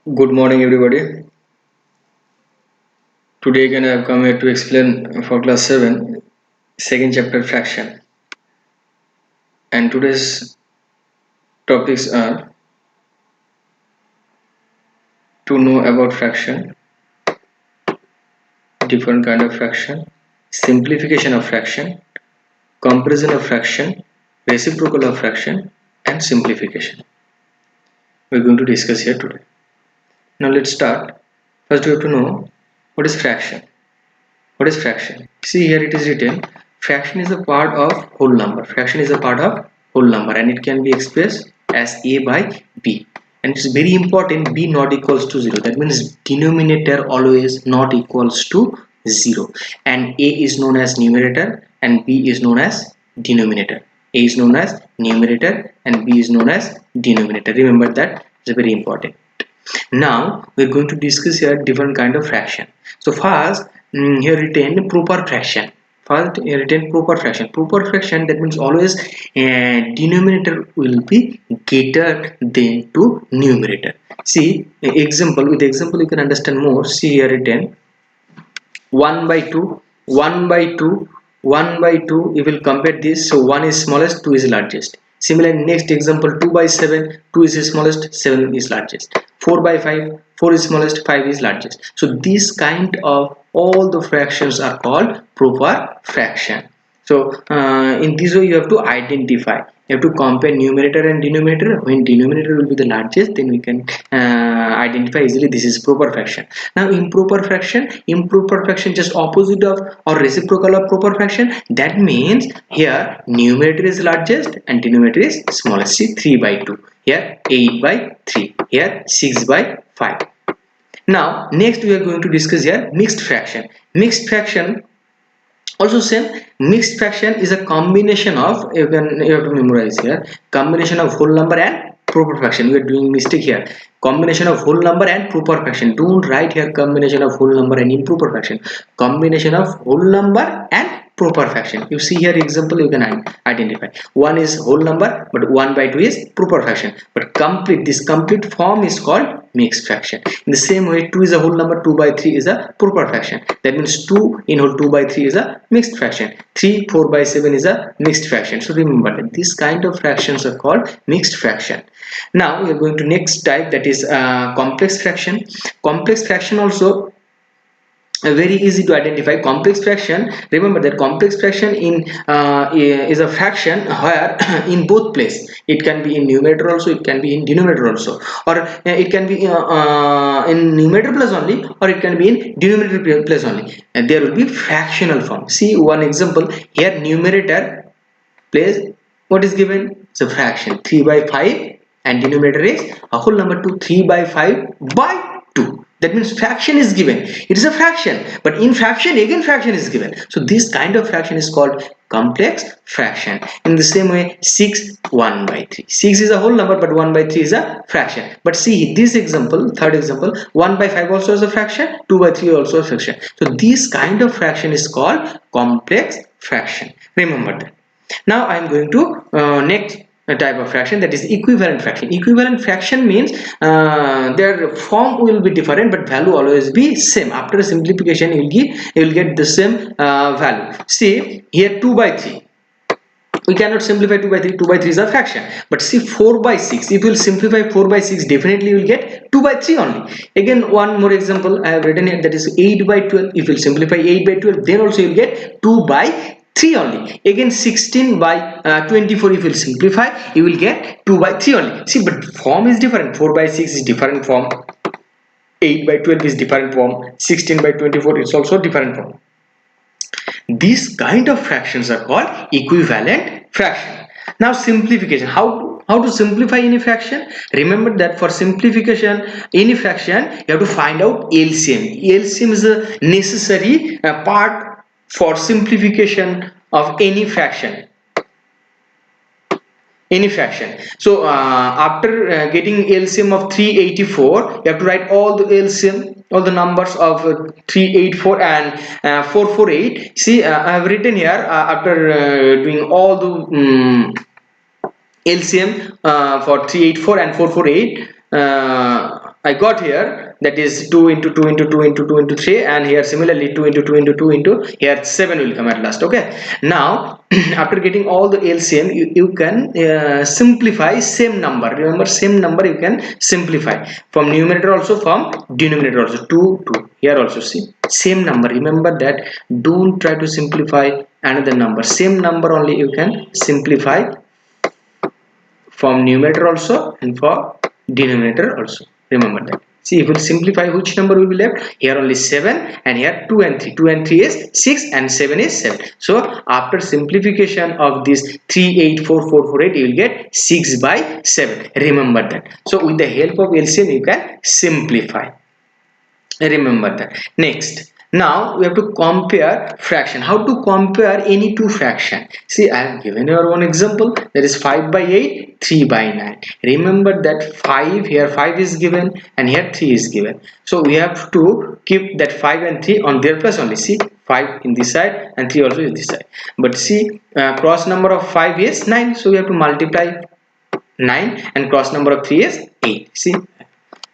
Good morning, everybody. Today again I have come here to explain for class 7, second chapter fraction. And today's topics are to know about fraction, different kind of fraction, simplification of fraction, comparison of fraction, reciprocal of fraction, and simplification. We're going to discuss here today. Now let's start. First we have to know what is fraction. What is fraction? See here it is written fraction is a part of whole number. Fraction is a part of whole number and it can be expressed as a by b. And it's very important b not equals to 0. That means denominator always not equals to 0. And a is known as numerator and b is known as denominator. A is known as numerator and b is known as denominator. Remember that, it's very important. Now we're going to discuss here different kind of fraction. So first here written proper fraction. First here written proper fraction. Proper fraction, that means always denominator will be greater than to numerator. See example, with example you can understand more. See here written 1 by 2, 1 by 2, 1 by 2. You will compare this. So 1 is smallest, 2 is largest. Similarly, next example 2 by 7, 2 is smallest, 7 is largest. 4 by 5, 4 is smallest, 5 is largest. So this kind of all the fractions are called proper fraction. So in this way you have to identify. You have to compare numerator and denominator. When denominator will be the largest, then we can identify easily this is proper fraction. Now improper fraction just opposite of or reciprocal of proper fraction. That means here numerator is largest and denominator is smallest. See 3 by 2. Here 8 by 3. Here 6 by 5. Now next we are going to discuss here mixed fraction. Mixed fraction also same. Mixed fraction is a combination of, you have to memorize here, combination of whole number and proper fraction. We are doing mistake here. Combination of whole number and proper fraction. Don't write here combination of whole number and improper fraction. Combination of whole number and proper fraction. You see here example you can identify. 1 is whole number but 1 by 2 is proper fraction. But this complete form is called mixed fraction. In the same way 2 is a whole number, 2 by 3 is a proper fraction. That means 2 in whole 2 by 3 is a mixed fraction. 3 4 by 7 is a mixed fraction. So remember that this kind of fractions are called mixed fraction. Now we are going to next type, that is complex fraction. Complex fraction also very easy to identify. Complex fraction, remember that complex fraction in is a fraction where in both place, it can be in numerator also, it can be in denominator also, or it can be in numerator plus only, or it can be in denominator plus only, and there will be fractional form. See one example here, numerator place what is given, it's a fraction 3 by 5 and denominator is a whole number 2, 3 by 5 by 2. That means fraction is given. It is a fraction, but in fraction again fraction is given. So this kind of fraction is called complex fraction. In the same way 6 1 by 3. 6 is a whole number but 1 by 3 is a fraction. But see this example, third example, 1 by 5 also is a fraction, 2 by 3 also a fraction. So this kind of fraction is called complex fraction. Remember that. Now I am going to next type of fraction, that is equivalent fraction. Equivalent fraction means their form will be different but value always be same. After simplification you will get the same value. See here 2 by 3. We cannot simplify 2 by 3. 2 by 3 is a fraction. But see 4 by 6. If you will simplify 4 by 6, definitely you will get 2 by 3 only. Again one more example I have written here, that is 8 by 12. If you will simplify 8 by 12, then also you will get 2 by 3 only. Again 16 by 24, if you will simplify you will get 2 by 3 only. See, but form is different. 4 by 6 is different form, 8 by 12 is different form, 16 by 24 is also different form. These kind of fractions are called equivalent fraction. Now simplification, how to simplify any fraction. Remember that for simplification any fraction you have to find out LCM. LCM is a necessary part for simplification of any fraction. So after getting LCM of 384, you have to write all the LCM, all the numbers of 384 and 448. See I have written here after doing all the LCM for 384 and 448, I got here, that is 2 into 2 into 2 into 2 into 3, and here similarly 2 into 2 into 2 into here 7 will come at last. Okay, now after getting all the LCM, you can simplify same number. Remember, same number you can simplify from numerator also, from denominator also. 2 2 here also, see, same number. Remember that, don't try to simplify another number, same number only you can simplify from numerator also and for denominator also. Remember that. See, if we simplify, which number will be left? Here only 7, and here 2 and 3. 2 and 3 is 6, and 7 is 7. So after simplification of this 3, 8, 4, 4, 4, 8, you will get 6 by 7. Remember that. So with the help of LCM, you can simplify. Remember that. Next, now we have to compare fraction. How to compare any two fraction? See, I have given you one example, that is 5 by 8, 3 by 9. Remember that 5 here, 5 is given, and here 3 is given. So we have to keep that 5 and 3 on their place only. See, 5 in this side and 3 also in this side. But see, cross number of 5 is 9, so we have to multiply 9, and cross number of 3 is 8. See,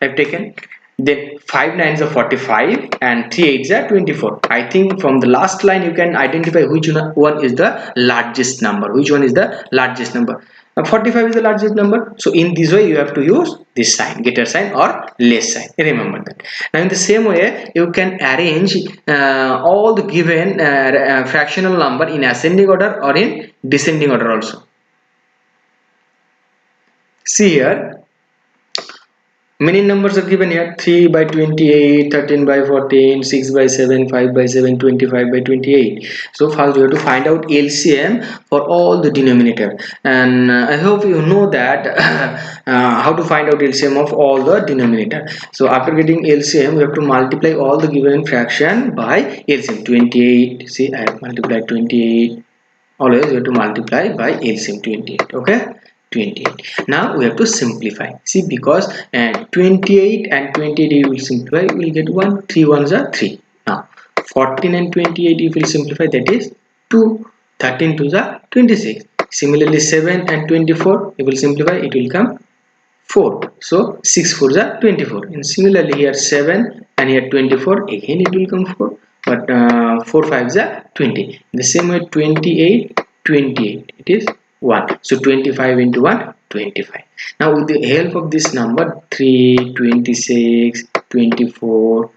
I have taken. Then 5 9s are 45 and 3 8s are 24. I think from the last line you can identify which one is the largest number. Which one is the largest number? 45 is the largest number. So in this way you have to use this sign, greater sign or less sign. Remember that. Now in the same way you can arrange all the given fractional number in ascending order or in descending order also. See here, many numbers are given here: 3 by 28, 13 by 14, 6 by 7, 5 by 7, 25 by 28. So first you have to find out LCM for all the denominator, and I hope you know that how to find out LCM of all the denominator. So after getting LCM, we have to multiply all the given fraction by LCM. 28, see, I have multiplied 28. Always you have to multiply by LCM 28. Okay, 28. Now we have to simplify. See, because 28 and 28 you will simplify, you will get 1. 3 ones are 3. Now 14 and 28 you will simplify, that is 2. 13 2s are 26. Similarly 7 and 24 you will simplify, it will come 4. So 6 4s are 24. And similarly here 7 and here 24, again it will come 4. But 4 5s are 20. In the same way 28 28, it is 1. So 25 into 1, 25. Now with the help of this number 3, 26, 24,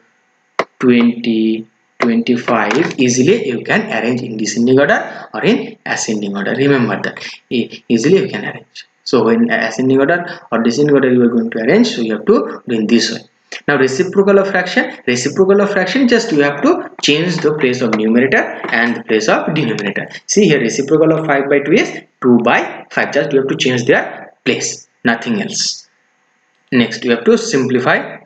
20, 25, easily you can arrange in descending order or in ascending order. Remember that. Easily you can arrange. So in ascending order or descending order you are going to arrange, so you have to do in this way. Now reciprocal of fraction. Reciprocal of fraction, just you have to change the place of numerator and the place of denominator. See here, reciprocal of 5 by 2 is 2 by 5. Just you have to change their place, nothing else. Next you have to simplify.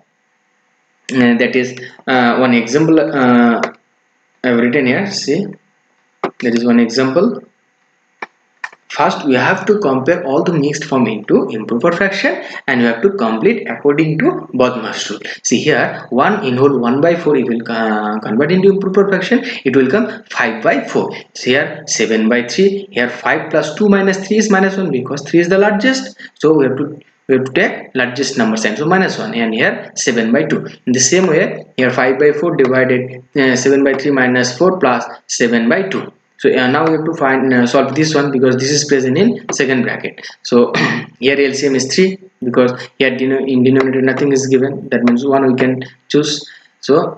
That is one example I have written here. See, that is one example. First, we have to compare all the mixed form into improper fraction, and we have to complete according to Bodmas rule. See here, 1 in whole 1 by 4 it will convert into improper fraction. It will come 5 by 4. See here, 7 by 3. Here 5 plus 2 minus 3 is minus 1, because 3 is the largest. So we have to take largest number sign, so minus 1, and here 7 by 2. In the same way, here 5 by 4 divided 7 by 3 minus 4 plus 7 by 2. So now we have to find solve this one, because this is present in second bracket. So here LCM is 3, because here in denominator nothing is given, that means 1 we can choose. So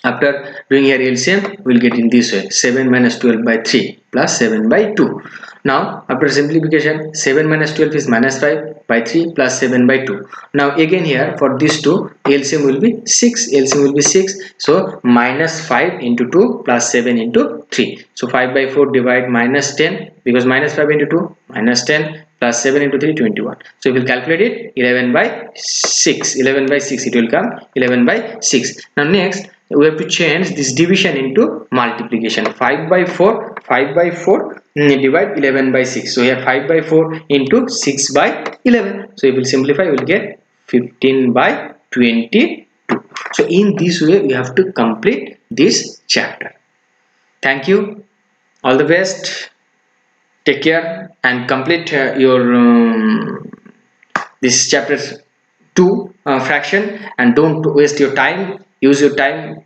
after doing here LCM, we will get in this way: 7 minus 12 by 3 plus 7 by 2. Now after simplification, 7 minus 12 is minus 5 by 3 plus 7 by 2. Now again here for these two, LCM will be 6. LCM will be 6. So minus 5 into 2 plus 7 into 3. So 5 by 4 divide minus 10, because minus 5 into 2 minus 10 plus 7 into 3 21. So if we calculate it, 11 by 6. 11 by 6 it will come 11 by 6. Now next we have to change this division into multiplication. 5 by 4 divide 11 by 6. So here 5 by 4 into 6 by 11. So if we simplify, we will get 15 by 22. So in this way we have to complete this chapter. Thank you. All the best. Take care and complete your this chapter to fraction, and don't waste your time. Use your time